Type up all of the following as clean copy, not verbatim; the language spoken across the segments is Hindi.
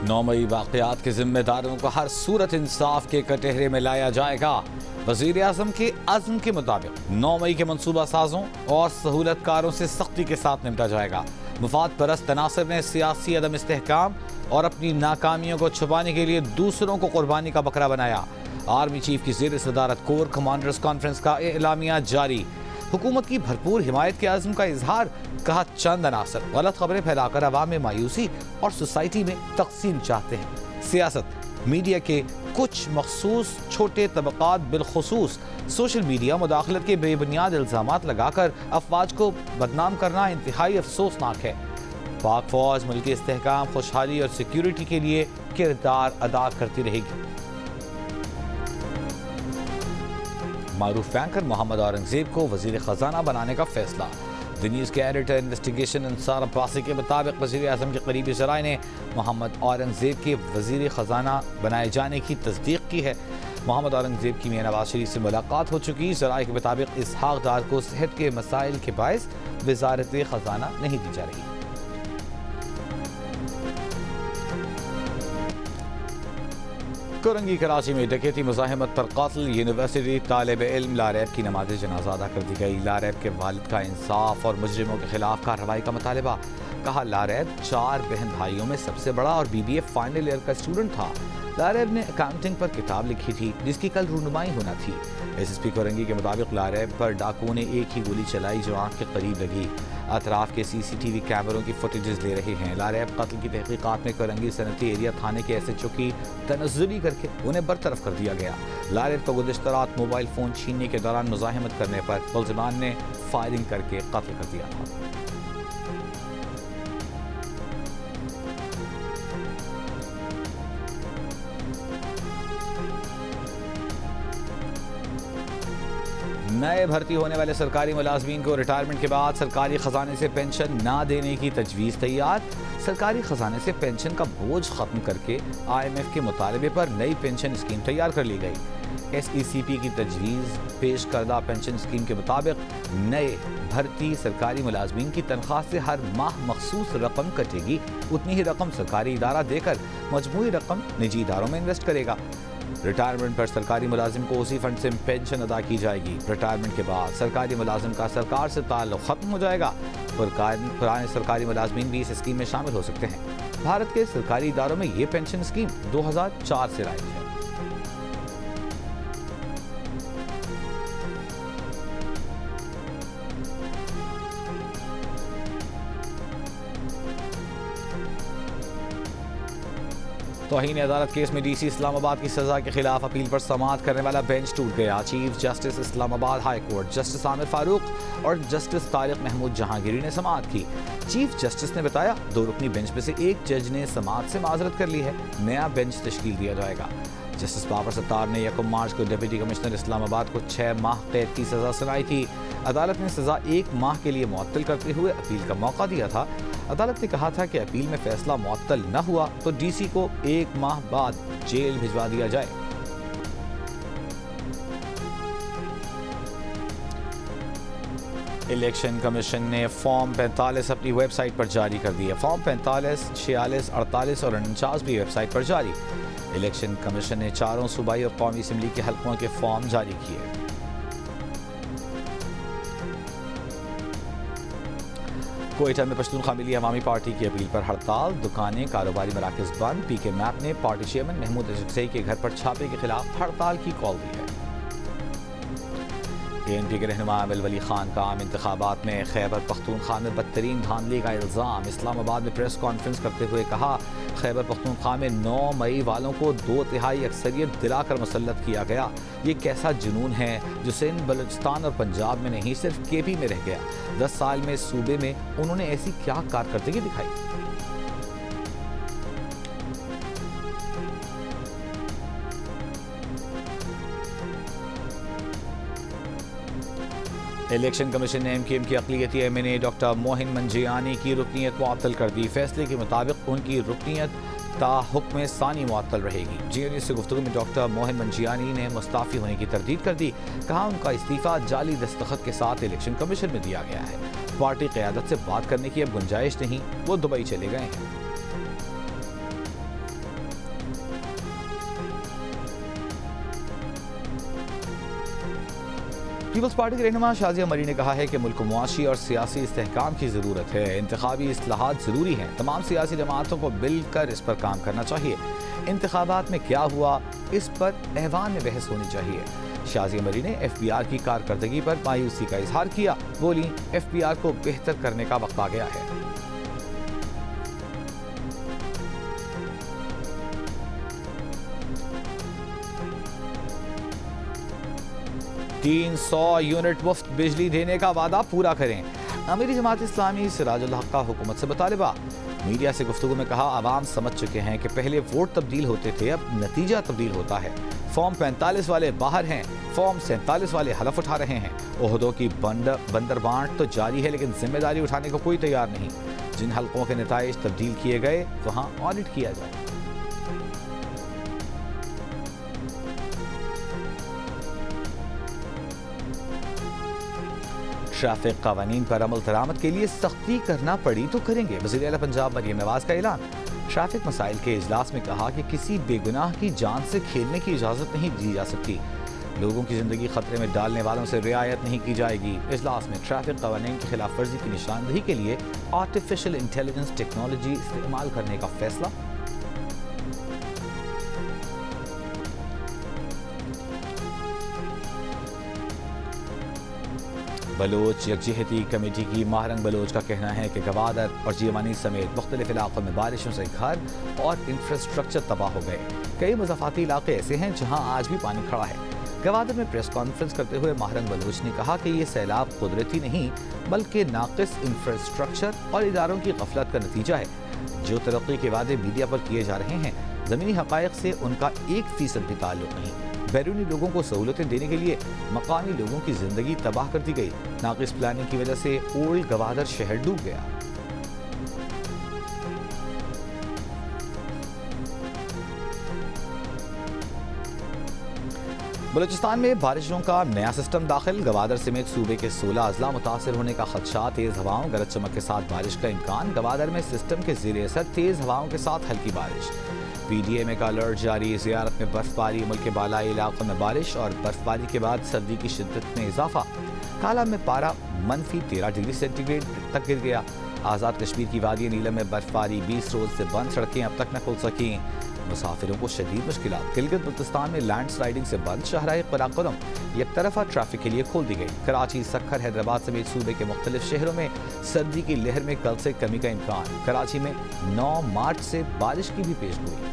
9 मई वाक़यात के जिम्मेदारों को हर सूरत इंसाफ के कटहरे में लाया जाएगा। वज़ीर आज़म के अज़्म के मुताबिक 9 मई के मनसूबा साजों और सहूलतकारों से सख्ती के साथ निपटा जाएगा। मुफाद परस्त तनासर ने सियासी अदम इस्तेहकाम और अपनी नाकामियों को छुपाने के लिए दूसरों को कुर्बानी का बकरा बनाया। आर्मी चीफ की ज़ेर सदारत कोर कमांडर्स कॉन्फ्रेंस का एलामिया जारी। हुकूमत की भरपूर हिमायत के आज़म का इजहार। कहा चंद अनासर गलत खबरें फैलाकर अवाम में मायूसी और सोसाइटी में तकसीम चाहते हैं। सियासत मीडिया के कुछ मखसूस छोटे तबकात बिलखुसूस सोशल मीडिया मुदाखलत के बेबुनियाद इल्ज़ामात लगाकर अफवाज को बदनाम करना इंतहाई अफसोसनाक है। पाक फौज मुल्की इस्तेहकाम, खुशहाली और सिक्योरिटी के लिए किरदार अदा करती रहेगी। मारूफ बैंकर मोहम्मद औरंगजेब को वज़ीर ख़जाना बनाने का फैसला। द न्यूज़ के एडिटर इन्वेस्टिगेशन अंसार अब्बासी के मुताबिक वज़ीर आज़म के करीबी ज़राए ने मोहम्मद औरंगजेब के वज़ीर ख़जाना बनाए जाने की तस्दीक की है। मोहम्मद औरंगजेब की मियां नवाज शरीफ से मुलाकात हो चुकी। ज़राए के मुताबिक इसहाक डार को सेहत के मसाइल के बायस वज़ारत ख़जाना नहीं दी जा रही। कोरंगी कराची में डकैती मुज़ाहिमत पर क़त्ल। यूनिवर्सिटी तालिब इल्म लारैब की नमाज जनाजा अदा कर दी गई। लारैब के वालिद का इंसाफ और मुजरिमों के खिलाफ कार्रवाई का मुतालबा। कहा लारैब 4 बहन भाइयों में सबसे बड़ा और BBA फाइनल ईयर का स्टूडेंट था। लारैब ने अकाउंटिंग पर किताब लिखी थी जिसकी कल रूनुमाई होना थी। SSP कोरंगी के मुताबिक लारैब पर डाकुओं ने एक ही गोली चलाई जो आंख के करीब लगी। अतराफ के CCTV कैमरों की फुटेजेस ले रहे हैं। लारैब कत्ल की तहकीकात में कोरंगी सनती एरिया थाने के SHO की तनज़्ज़ुली करके उन्हें बरतरफ कर दिया गया। लारैब को गुज़िश्ता रात मोबाइल फ़ोन छीनने के दौरान मुज़ाहिमत करने पर मुल्ज़िमान ने फायरिंग करके कत्ल कर दिया था। नए भर्ती होने वाले सरकारी मुलाजमीन को रिटायरमेंट के बाद सरकारी खजाने से पेंशन ना देने की तजवीज़ तैयार। सरकारी खजाने से पेंशन का बोझ खत्म करके IMF के मुतालबे पर नई पेंशन स्कीम तैयार कर ली गई। SECP की तजवीज़ पेश करदा पेंशन स्कीम के मुताबिक नए भर्ती सरकारी मुलाजमीन की तनख्वाह से हर माह मखसूस रकम कटेगी। उतनी ही रकम सरकारी इदारा देकर मजमूई रकम निजी इदारों में इन्वेस्ट करेगा। रिटायरमेंट पर सरकारी मुलाजिम को उसी फंड से पेंशन अदा की जाएगी। रिटायरमेंट के बाद सरकारी मुलाजिम का सरकार से ताल्लुक खत्म हो जाएगा। पुराने सरकारी मुलाजमीन भी इस स्कीम में शामिल हो सकते हैं। भारत के सरकारी इदारों में ये पेंशन स्कीम 2004 से राइज है। तौहीन अदालत केस में DC इस्लामाबाद की सजा के खिलाफ अपील पर समाअत करने वाला बेंच टूट गया। Chief justice Islamabad high court justice Aamir Farooq और जस्टिस तारिक महमूद जहांगीरी ने समाअत की। चीफ जस्टिस ने बताया 2 रुकनी बेंच में से एक जज ने समाअत से माजरत कर ली है। नया बेंच तश्कील दिया जाएगा। जस्टिस बाबर सत्तार ने 1 मार्च को डिप्टी कमिश्नर इस्लामाबाद को 6 माह कैद की सजा सुनाई थी। अदालत ने सजा 1 माह के लिए मुअत्तल करते हुए अपील का मौका दिया था। अदालत ने कहा था कि अपील में फैसला मुअत्तल न हुआ तो DC को 1 माह बाद जेल भिजवा दिया जाए। इलेक्शन कमीशन ने फॉर्म 45 अपनी वेबसाइट पर जारी कर दिया। फॉर्म 45, 46, 48 और 49 भी वेबसाइट पर जारी। इलेक्शन कमीशन ने 4 सूबाई और कौमी असम्बली के हल्कों के फॉर्म जारी किए। कोयटा में पश्तूनख्वा मिली अवामी पार्टी की अपील पर हड़ताल। दुकानें, कारोबारी मराकज़ बंद। PK मैप ने पार्टी चेयरमैन महमूद अजगसई के घर पर छापे के खिलाफ हड़ताल की कॉल दी है। ANP के रहनुमा अमिल वली खान का आम इंतखाबात में खैबर पख्तूनख्वा में बदतरीन धांधली का इल्ज़ाम। इस्लामाबाद में प्रेस कॉन्फ्रेंस करते हुए कहा खैबर पख्तूनख्वा में 9 मई वालों को 2/3 अक्सरियत दिलाकर मुसल्लत किया गया। ये कैसा जुनून है जो सिंध, बलूचिस्तान और पंजाब में नहीं सिर्फ KP में रह गया। 10 साल में सूबे में उन्होंने ऐसी क्या कारकर्दगी दिखाई। इलेक्शन कमीशन ने MKM की अक़लियती MNA डॉक्टर मोहिन मंजियानी की रुकनीत मुअत्तल कर दी। फैसले के मुताबिक उनकी रुकनीत ता हुक्म सानी मुअत्तल रहेगी। GNU से गुफ्तगू में डॉक्टर मोहिन मंजियानी ने मुस्ताफ़ी होने की तरदीद कर दी। कहा उनका इस्तीफ़ा जाली दस्तखत के साथ इलेक्शन कमीशन में दिया गया है। पार्टी क़यादत से बात करने की अब गुंजाइश नहीं, वो दुबई चले गए हैं। पीपल्स पार्टी के रहनुमा शाजिया मरी ने कहा है कि मुल्क को मुआशी और सियासी इस्तेहकाम की ज़रूरत है। इंतखाबी इस्लाहात ज़रूरी हैं। तमाम सियासी जमातों को मिलकर इस पर काम करना चाहिए। इंतखाबात में क्या हुआ, इस पर ऐवान में बहस होनी चाहिए। शाजिया मरी ने FBR की कारकर्दगी पर मायूसी का इजहार किया। बोली, FBR को बेहतर करने का वक्त आ गया है। 300 यूनिट मुफ्त बिजली देने का वादा पूरा करें। अमीरी जमात इस्लामी सिराजुल हक का हुकूमत से मुतालिबा। मीडिया से गुफ्तगू में कहा, आवाम समझ चुके हैं कि पहले वोट तब्दील होते थे, अब नतीजा तब्दील होता है। फॉर्म 45 वाले बाहर हैं, फॉर्म 47 वाले हलफ उठा रहे हैं। ओहदों की बंदरबांट तो जारी है, लेकिन जिम्मेदारी उठाने को कोई तैयार नहीं। जिन हलकों के नताइज तब्दील किए गए वहाँ ऑडिट किया जाए। ट्रैफिक कानून पर अमल दरामद के लिए सख्ती करना पड़ी तो करेंगे। वज़ीर आला पंजाब मरियम नवाज का ऐलान। ट्रैफिक मसाइल के इजलास में कहा कि किसी बेगुनाह की जान से खेलने की इजाज़त नहीं दी जा सकती। लोगों की जिंदगी खतरे में डालने वालों से रियायत नहीं की जाएगी। इजलास में ट्रैफिक कानून की खिलाफ वर्जी की निशानदही के लिए आर्टिफिशियल इंटेलिजेंस टेक्नोलॉजी इस्तेमाल करने का फैसला। बलोच यकजहती कमेटी की माहरंग बलोच का कहना है कि गवादर और जीवानी समेत मुख्तलिफ इलाकों में बारिशों से घर और इंफ्रास्ट्रक्चर तबाह हो गए। कई मुज़ाफ़ाती इलाके ऐसे हैं जहां आज भी पानी खड़ा है। गवादर में प्रेस कॉन्फ्रेंस करते हुए माहरंग बलोच ने कहा कि ये सैलाब कुदरती नहीं बल्कि नाक़िस इंफ्रास्ट्रक्चर और इदारों की गफलत का नतीजा है। जो तरक्की के वादे मीडिया पर किए जा रहे हैं, ज़मीनी हक़ाइक़ से उनका 1% भी ताल्लुक़ नहीं। बैरूनी लोगों को सहूलतें देने के लिए मकामी लोगों की जिंदगी तबाह कर दी गई। नाक़िस प्लानिंग की वजह से ओल्ड गवादर शहर डूब गया। बलूचिस्तान में बारिशों का नया सिस्टम दाखिल। गवादर समेत सूबे के 16 अजला मुतासर होने का खदशा। तेज हवाओं गरज चमक के साथ बारिश का इम्कान। गवादर में सिस्टम के ज़ेर असर तेज हवाओं के साथ हल्की बारिश। PDMA का अलर्ट जारी। ज़ियारत में बर्फबारी, मुल्क के बालाई इलाकों में बारिश और बर्फबारी के बाद सर्दी की शिद्दत में इजाफा। काला में पारा -13 डिग्री सेंटीग्रेड तक गिर गया। आज़ाद कश्मीर की वादी नीलम में बर्फबारी, 20 रोज से बंद सड़कें अब तक न खुल सकी। मुसाफिरों को शदीद मुश्किलात। गिलगित बल्तिस्तान में लैंड स्लाइडिंग से बंद शाहराह कराकोरम एक तरफा ट्रैफिक के लिए खोल दी गई। कराची, सक्खर, हैदराबाद समेत सूबे के मुख्तलिफ शहरों में सर्दी की लहर में कल से कमी का इम्कान। कराची में 9 मार्च से बारिश की भी पेशगोई।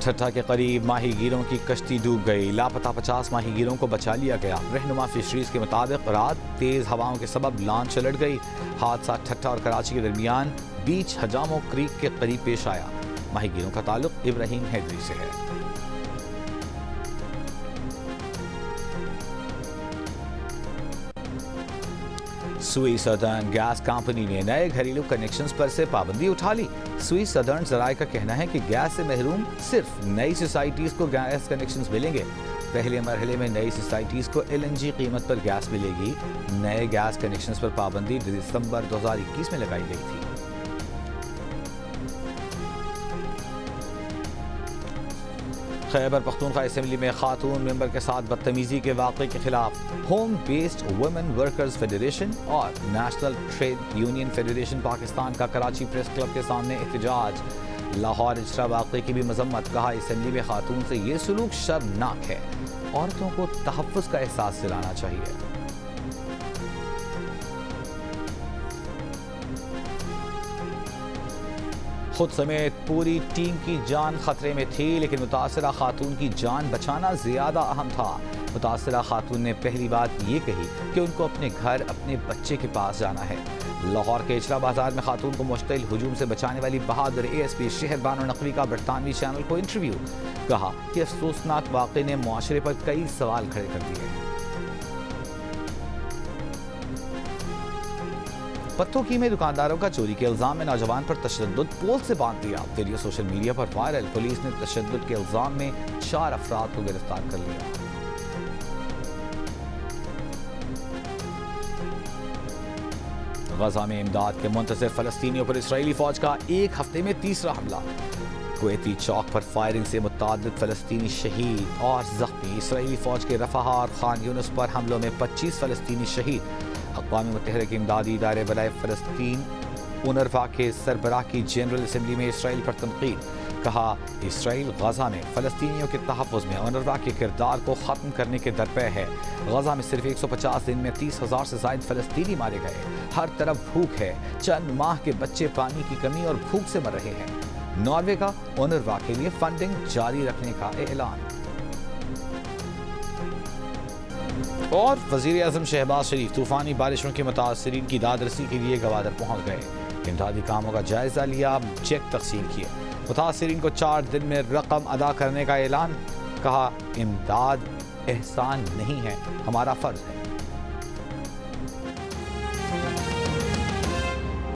ठट्ठा के करीब माहीगीरों की कश्ती डूब गई। लापता 50 माहीगीरों को बचा लिया गया। रहनुमा फिशरीज के मुताबिक रात तेज हवाओं के सबब लॉन्च उलट गई। हादसा ठट्ठा और कराची के दरमियान बीच हजामो क्रीक के करीब पेश आया। माहीगीरों का ताल्लुक इब्राहिम हैदरी से है। सुई सदर्न गैस कंपनी ने नए घरेलू कनेक्शंस पर से पाबंदी उठा ली। सुई सदर्न जराये का कहना है कि गैस से महरूम सिर्फ नई सोसाइटीज को गैस कनेक्शंस मिलेंगे। पहले मरहले में नई सोसाइटीज को LNG कीमत पर गैस मिलेगी। नए गैस कनेक्शंस पर पाबंदी दिसंबर 2021 में लगाई गई थी। खैबर पख्तूनख्वा असेंबली में खातून मेंबर के साथ बदतमीजी के वाक़े के खिलाफ home based women workers federation और national trade union federation Pakistan का कराची प्रेस क्लब के सामने एहतजाज। लाहौर इजरा वाक़े की भी मजम्मत। कहा, असेंबली में खातून से ये सलूक शर्मनाक है। औरतों को तहफ़्फ़ुज़ का एहसास दिलाना चाहिए। खुद समेत पूरी टीम की जान खतरे में थी, लेकिन मुतासरा खातून की जान बचाना ज्यादा अहम था। मुतासरा खातून ने पहली बात ये कही कि उनको अपने घर, अपने बच्चे के पास जाना है। लाहौर के इचरा बाजार में खातून को मुश्तिल हुजूम से बचाने वाली बहादुर ASP शहर बानो नकवी का बरतानवी चैनल को इंटरव्यू। कहा कि अफसोसनाक वाक़े ने मुआशरे पर कई सवाल खड़े कर दिए हैं। पत्तों में दुकानदारों का चोरी के इल्जाम में नौजवान पर तशद्दुद, पोल से बांध दिया। वीडियो सोशल मीडिया पर वायरल। पुलिस ने तशद्दुद के इल्जाम में 4 अफराद को गिरफ्तार कर लिया। गजा में इमदाद के मुंतज़िर फ़लस्तीनियों पर इसराइली फ़ौज का एक हफ्ते में तीसरा हमला। कुवैती चौक पर फायरिंग से मुतअद्दिद फ़लस्तीनी शहीद और ज़ख्मी। इसराइली फ़ौज के रफ़हा और खान यूनुस पर हमलों में 25 फ़लस्तीनी शहीद। अक़वाम मुत्तहिदा के इमदादी इदारे बलाए फ़लस्तीन UNRWA के सरबराह की जनरल असम्बली में इसराइल पर तनकीद। कहा, इसराइल गजा में फ़लस्तीनियों के तहफ़्फ़ुज़ में UNRWA के किरदार को ख़त्म करने के दरपे है। गजा में सिर्फ 150 दिन में 30,000 से ज़ायद फ़लस्तीनी मारे गए। हर तरफ भूख है। चंद माह के बच्चे पानी की कमी और भूख से मर रहे हैं। नॉर्वे का UNRWA के लिए फंडिंग जारी रखने का ऐलान। और वज़ीर आज़म शहबाज शरीफ तूफ़ानी बारिशों के मुतासरीन की दादरसी के लिए गवादर पहुँच गए। इमदादी कामों का जायजा लिया, चेक तकसीम किए। मुतासरीन को 4 दिन में रकम अदा करने का ऐलान। कहा, इमदाद एहसान नहीं है, हमारा फ़र्ज है।